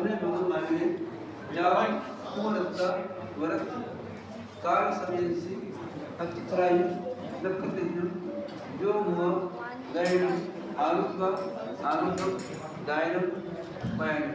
हमने लोग मांगे जावन पूरता वरत काल समयसी अतिथराई लक्कतिजु जो मुआ गायन आलुका आलुका गायन पायन